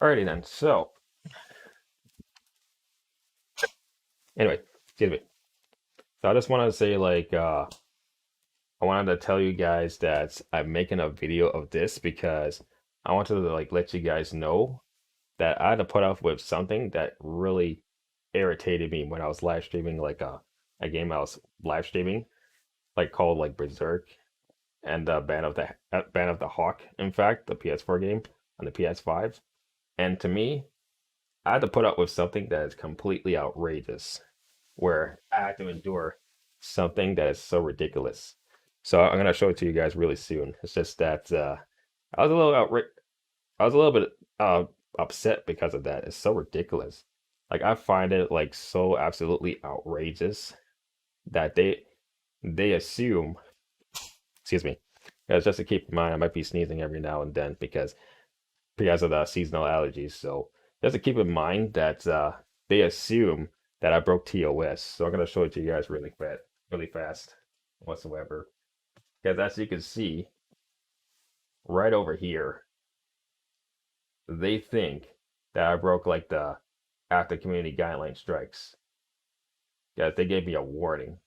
Alrighty then. So, anyway, excuse me. So I just wanted to say, I wanted to tell you guys that I'm making a video of this because I wanted to let you guys know that I had to put up with something that really irritated me when I was live streaming a game I was live streaming, called Berserk and Band of the Hawk, in fact, the PS4 game on the PS5. And to me, I had to put up with something that is completely outrageous, where I had to endure something that is so ridiculous. So I'm gonna show it to you guys really soon. It's just that I was a little I was a little bit upset because of that. It's so ridiculous. Like I find it so absolutely outrageous that they assume, excuse me, guys, just to keep in mind, I might be sneezing every now and then because of the seasonal allergies. So just to keep in mind that they assume that I broke TOS. So I'm gonna show it to you guys really fast, whatsoever. Because as you can see right over here, they think that I broke the after community guideline strikes. Guys, they gave me a warning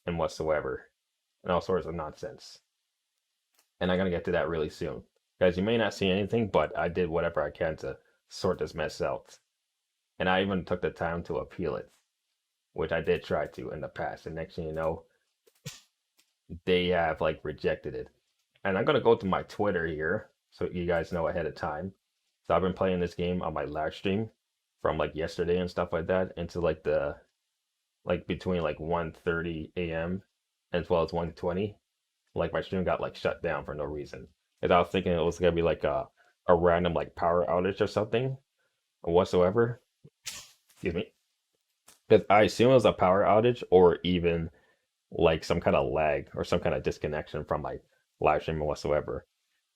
and whatsoever, and all sorts of nonsense. And I'm gonna get to that really soon. Guys, you may not see anything, but I did whatever I can to sort this mess out. And I even took the time to appeal it, which I did try to in the past. And next thing you know, they have rejected it. And I'm gonna go to my Twitter here so you guys know ahead of time. So I've been playing this game on my live stream from yesterday and stuff like that into the between 1:30 a.m. as well as 1:20. Like my stream got shut down for no reason. Because I was thinking it was gonna be a random power outage or something or whatsoever. Excuse me. Because I assume it was a power outage or even some kind of lag or some kind of disconnection from my live stream whatsoever.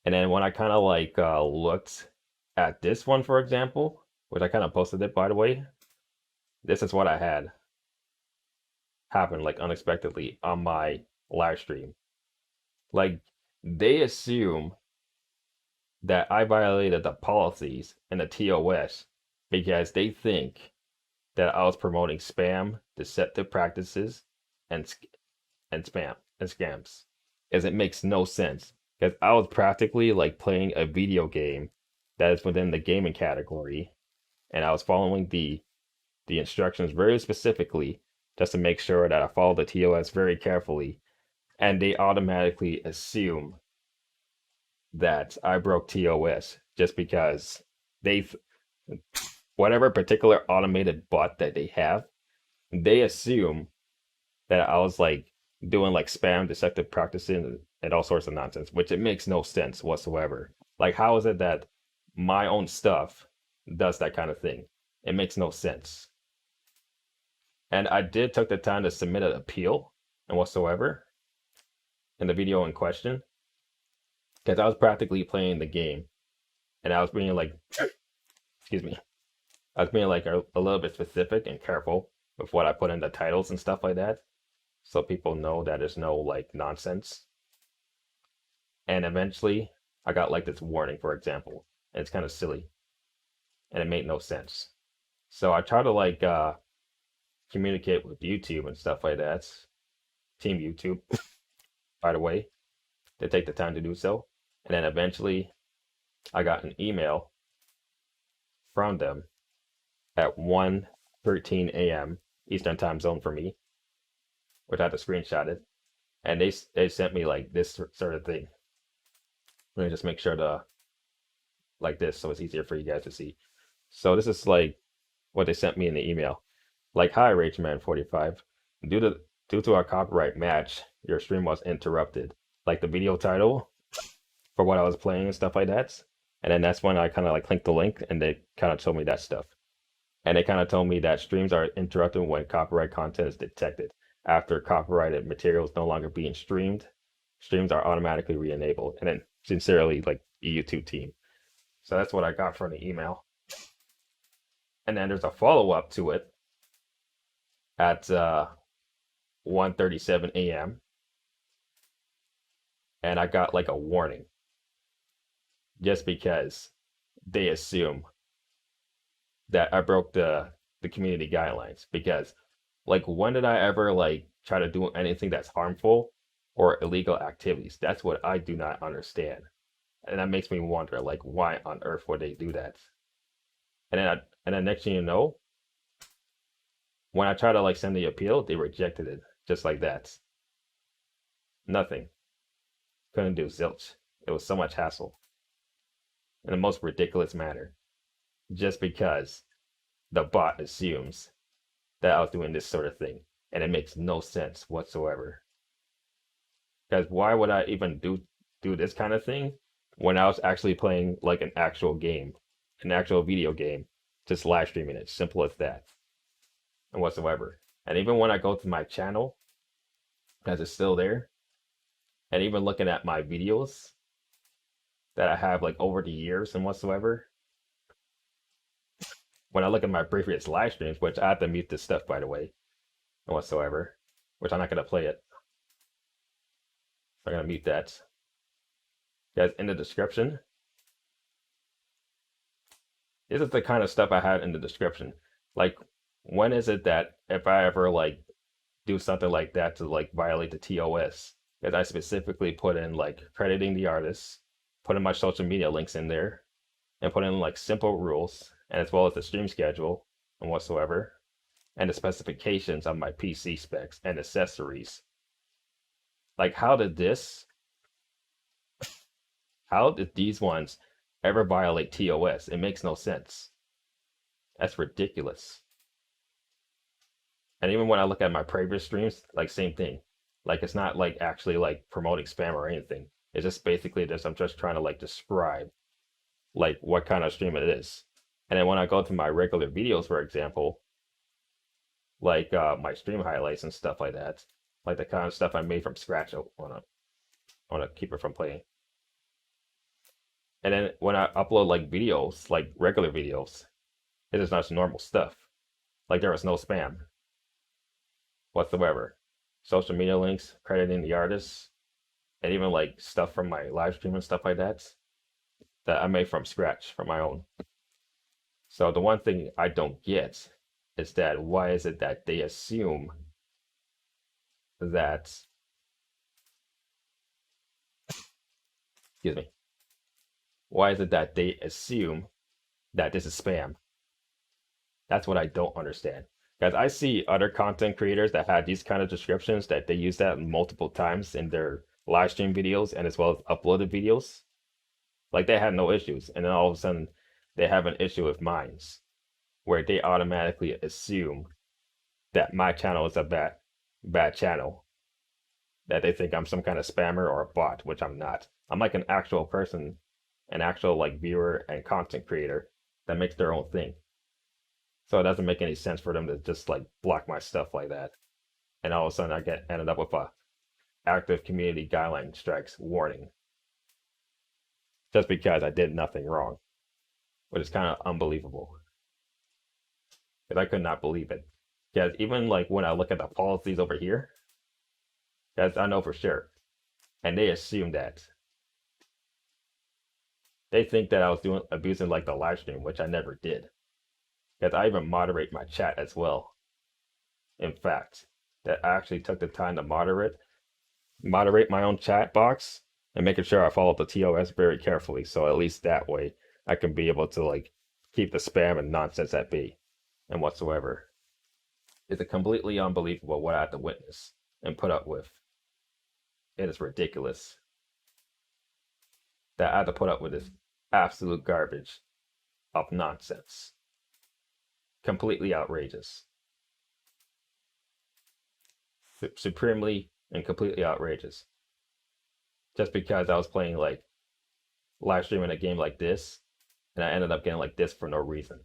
And then when I kind of looked at this one, for example, which I kind of posted it by the way, this is what I had happen unexpectedly on my live stream. Like they assume that I violated the policies and the TOS because they think that I was promoting spam, deceptive practices, and spam and scams. As it makes no sense because I was practically playing a video game that is within the gaming category, and I was following the instructions very specifically just to make sure that I follow the TOS very carefully, and they automatically assume that I broke TOS just because they whatever particular automated bot that they have, they assume that I was doing spam deceptive practices and all sorts of nonsense, which it makes no sense whatsoever. Like how is it that my own stuff does that kind of thing? It makes no sense. And I did took the time to submit an appeal and whatsoever in the video in question because I was practically playing the game and I was being excuse me, I was being a little bit specific and careful with what I put in the titles and stuff like that, so people know that there's no nonsense. And eventually, I got this warning, for example, and it's kind of silly and it made no sense. So I try to communicate with YouTube and stuff like that. Team YouTube, by the way, to take the time to do so. And then eventually, I got an email from them at 1:13 a.m. Eastern time zone for me, which I had to screenshot it, and they sent me this sort of thing. Let me just make sure to this so it's easier for you guys to see. So this is what they sent me in the email. Hi RageMan45, due to due to our copyright match, your stream was interrupted. The video title for what I was playing and stuff like that. And then that's when I kind of clicked the link and they kind of told me that stuff. And they kind of told me that streams are interrupted when copyright content is detected. After copyrighted material is no longer being streamed, streams are automatically re-enabled. And then sincerely, the YouTube team. So that's what I got from the email. And then there's a follow-up to it at 1:37 a.m. And I got a warning just because they assume that I broke the community guidelines because like when did I ever like try to do anything that's harmful or illegal activities? That's what I do not understand. And that makes me wonder like why on earth would they do that? And then next thing you know, when I try to like send the appeal, they rejected it just like that. Nothing. Couldn't do zilch. It was so much hassle in the most ridiculous manner just because the bot assumes that I was doing this sort of thing, and it makes no sense whatsoever. Because why would I even do this kind of thing when I was actually playing like an actual video game, just live streaming it, simple as that, and whatsoever. And even when I go to my channel, because it's still there, and even looking at my videos that I have like over the years and whatsoever, when I look at my previous live streams, which I have to mute this stuff by the way, and whatsoever, which I'm not gonna play it. I'm gonna mute that. Guys, in the description, this is the kind of stuff I had in the description. Like, when is it that if I ever like do something like that to like violate the TOS, that I specifically put in like crediting the artist, put in my social media links in there, and put in like simple rules, and as well as the stream schedule and whatsoever, and the specifications of my PC specs and accessories. Like, how did these ones ever violate TOS? It makes no sense. That's ridiculous. And even when I look at my previous streams, like same thing. Like it's not like actually like promoting spam or anything. It's just basically this. I'm just trying to like describe like what kind of stream it is. And then when I go to my regular videos, for example, like my stream highlights and stuff like that, like the kind of stuff I made from scratch, I wanna keep it from playing. And then when I upload like videos, like regular videos, it is not normal stuff. Like there was no spam whatsoever. Social media links, crediting the artists, and even like stuff from my live stream and stuff like that I made from scratch from my own. So the one thing I don't get is that why is it that they assume that, excuse me, why is it that they assume that this is spam? That's what I don't understand. Because I see other content creators that had these kind of descriptions that they use that multiple times in their live stream videos and as well as uploaded videos. Like they had no issues. And then all of a sudden they have an issue with mines where they automatically assume that my channel is a bad channel. That they think I'm some kind of spammer or a bot, which I'm not. I'm like an actual person, an actual like viewer and content creator that makes their own thing. So it doesn't make any sense for them to just like block my stuff like that. And all of a sudden I get ended up with a active community guideline strikes warning just because I did nothing wrong, which is kind of unbelievable. Because I could not believe it. Because even like when I look at the policies over here, because I know for sure, and they assume that they think that I was doing abusing like the live stream, which I never did. Because I even moderate my chat as well. In fact, that I actually took the time to moderate my own chat box and making sure I follow the TOS very carefully. So at least that way I can be able to like keep the spam and nonsense at bay and whatsoever. It's completely unbelievable what I had to witness and put up with. It is ridiculous that I had to put up with this absolute garbage of nonsense. Completely outrageous. Supremely and completely outrageous. Just because I was playing like live streaming a game like this, and I ended up getting like this for no reason.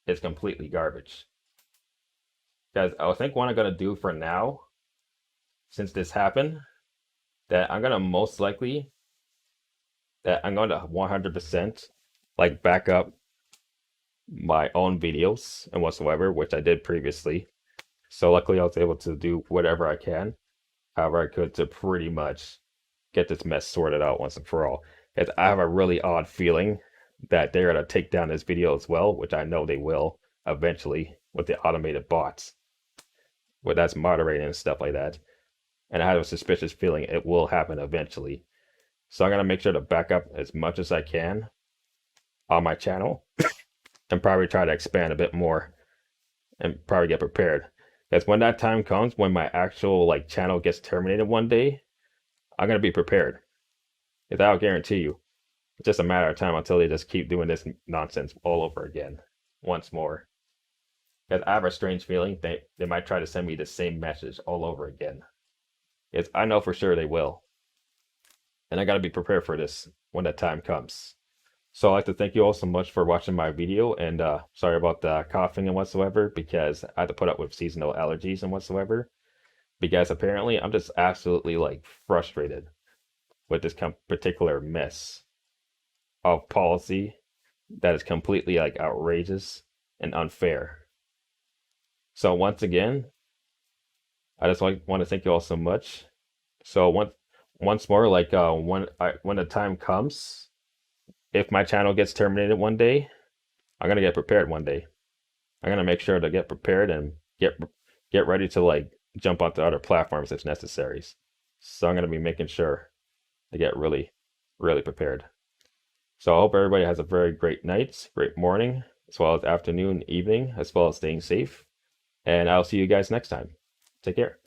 It's completely garbage. Guys, I think what I'm gonna do for now, since this happened, that I'm gonna most likely that I'm going to 100% like back up my own videos and whatsoever, which I did previously. So luckily I was able to do whatever I can, however I could to pretty much get this mess sorted out once and for all. Because I have a really odd feeling that they're gonna take down this video as well, which I know they will eventually with the automated bots, where that's moderating and stuff like that. And I have a suspicious feeling it will happen eventually. So I'm gonna make sure to back up as much as I can on my channel and probably try to expand a bit more and probably get prepared. Because when that time comes, when my actual like channel gets terminated one day, I'm gonna be prepared. Because I'll guarantee you, it's just a matter of time until they just keep doing this nonsense all over again, once more. Because I have a strange feeling they might try to send me the same message all over again. It's, I know for sure they will. And I gotta be prepared for this when that time comes. So I'd like to thank you all so much for watching my video, and sorry about the coughing and whatsoever, because I had to put up with seasonal allergies and whatsoever, because apparently I'm just absolutely like frustrated with this particular mess of policy that is completely like outrageous and unfair. So once again, I just want to thank you all so much. So once more, like when the time comes, if my channel gets terminated one day, I'm gonna get prepared one day. I'm gonna make sure to get prepared and get ready to like jump onto other platforms if necessary. So I'm gonna be making sure to get really, really prepared. So I hope everybody has a very great night, great morning, as well as afternoon, evening, as well as staying safe. And I'll see you guys next time. Take care.